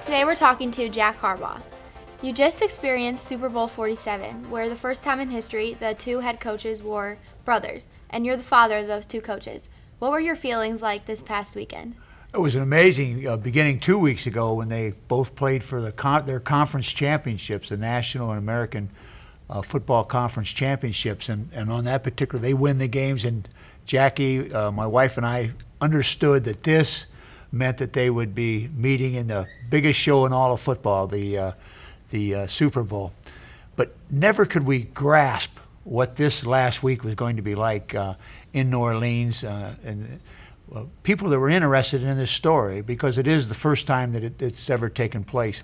Today we're talking to Jack Harbaugh. You just experienced Super Bowl 47, where the first time in history the two head coaches were brothers, and you're the father of those two coaches. What were your feelings like this past weekend? It was an amazing beginning 2 weeks ago when they both played for their conference championships, the National and American Football Conference Championships, and on that particular, they win the games, and Jackie, my wife, and I understood that this meant that they would be meeting in the biggest show in all of football, the Super Bowl. But never could we grasp what this last week was going to be like in New Orleans, and people that were interested in this story, because it is the first time that it's ever taken place.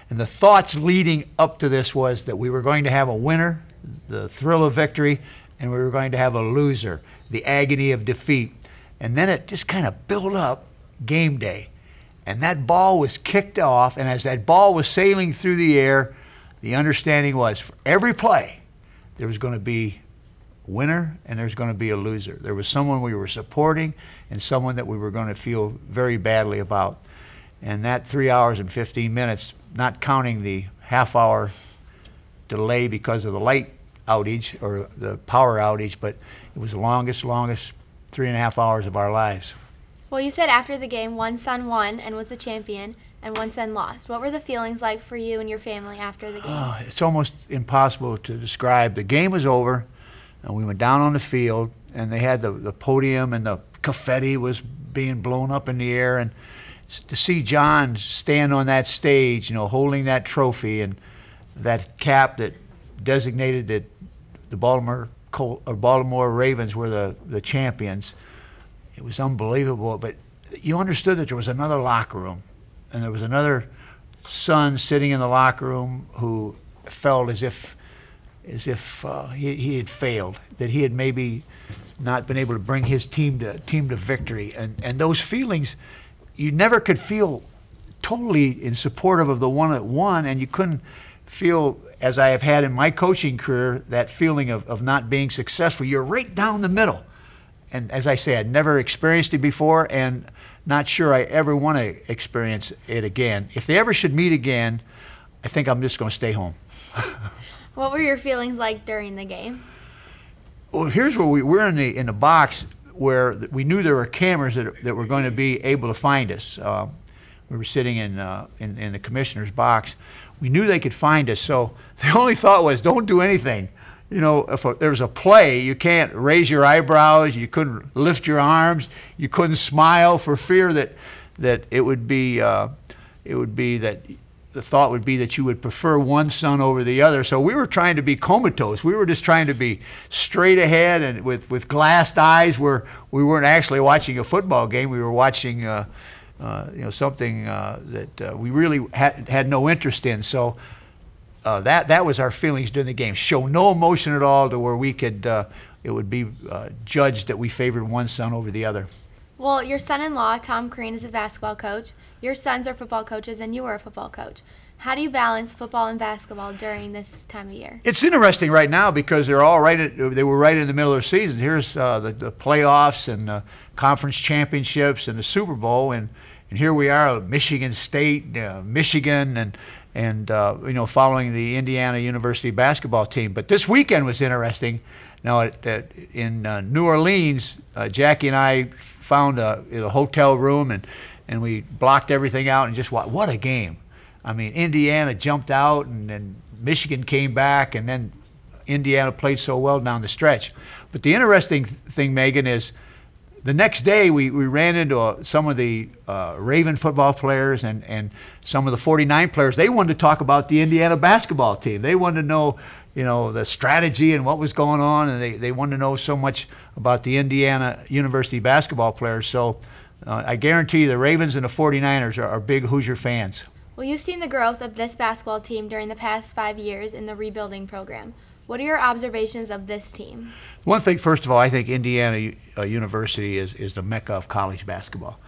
And the thoughts leading up to this was that we were going to have a winner, the thrill of victory, and we were going to have a loser, the agony of defeat. And then it just kind of built up game day. And that ball was kicked off, and as that ball was sailing through the air, the understanding was for every play, there was going to be a winner and there's going to be a loser. There was someone we were supporting and someone that we were going to feel very badly about. And that 3 hours and 15 minutes, not counting the half-hour delay because of the light outage or the power outage, but it was the longest 3.5 hours of our lives. Well, you said after the game, one son won and was the champion, and one son lost. What were the feelings like for you and your family after the game? It's almost impossible to describe. The game was over, and we went down on the field, and they had the podium, and the confetti was being blown up in the air, and to see John stand on that stage, you know, holding that trophy and that cap that designated that the Baltimore Ravens were the champions. It was unbelievable, but you understood that there was another locker room, and there was another son sitting in the locker room who felt as if he had failed, that he had maybe not been able to bring his team to victory, and those feelings, you never could feel totally in support of the one that won, and you couldn't feel, as I have had in my coaching career, that feeling of not being successful. You're right down the middle. And as I say, I'd never experienced it before, and not sure I ever want to experience it again. If they ever should meet again, I think I'm just going to stay home. What were your feelings like during the game? Well, here's where we're in the box where we knew there were cameras that were going to be able to find us. We were sitting in the commissioner's box. We knew they could find us, so the only thought was, don't do anything. You know, if there was a play, you can't raise your eyebrows, you couldn't lift your arms, you couldn't smile for fear that it would be that the thought would be that you would prefer one son over the other. So we were trying to be comatose. We were just trying to be straight ahead and with glassed eyes, where we weren't actually watching a football game. We were watching you know, something that we really had no interest in. So that was our feelings during the game. Show no emotion at all, to where we could it would be judged that we favored one son over the other. Well, your son-in-law, Tom Crean, is a basketball coach. Your sons are football coaches, and you are a football coach. How do you balance football and basketball during this time of year? It's interesting right now because they're all they were right in the middle of the season. Here's the playoffs and the conference championships and the Super Bowl, and here we are, Michigan State, Michigan, and you know, following the Indiana University basketball team. But this weekend was interesting. Now in New Orleans, Jackie and I found a hotel room, and we blocked everything out and just watched. What a game! I mean, Indiana jumped out, and then Michigan came back, and then Indiana played so well down the stretch. But the interesting thing, Megan, is the next day we ran into some of the Raven football players and some of the 49 players. They wanted to talk about the Indiana basketball team. They wanted to know, you know, the strategy and what was going on, and they wanted to know so much about the Indiana University basketball players. So I guarantee you the Ravens and the 49ers are big Hoosier fans. Well, you've seen the growth of this basketball team during the past 5 years in the rebuilding program. What are your observations of this team? One thing, first of all, I think Indiana University is the mecca of college basketball.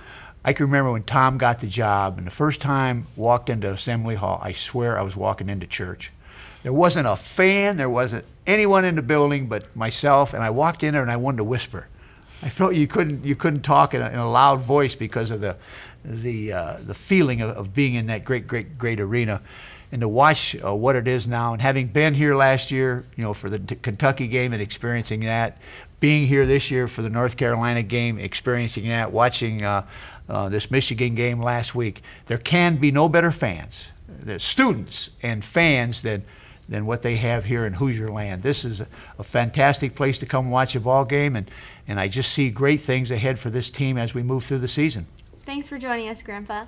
I can remember when Tom got the job, and the first time walked into Assembly Hall, I swear I was walking into church. There wasn't a fan, there wasn't anyone in the building but myself, and I walked in there and I wanted to whisper. I felt you couldn't talk in a loud voice because of the feeling of being in that great arena, and to watch what it is now, and having been here last year, for the Kentucky game and experiencing that, being here this year for the North Carolina game, experiencing that, watching this Michigan game last week, there can be no better fans, the students and fans than what they have here in Hoosier Land. This is a fantastic place to come watch a ball game, and I just see great things ahead for this team as we move through the season. Thanks for joining us, Grandpa.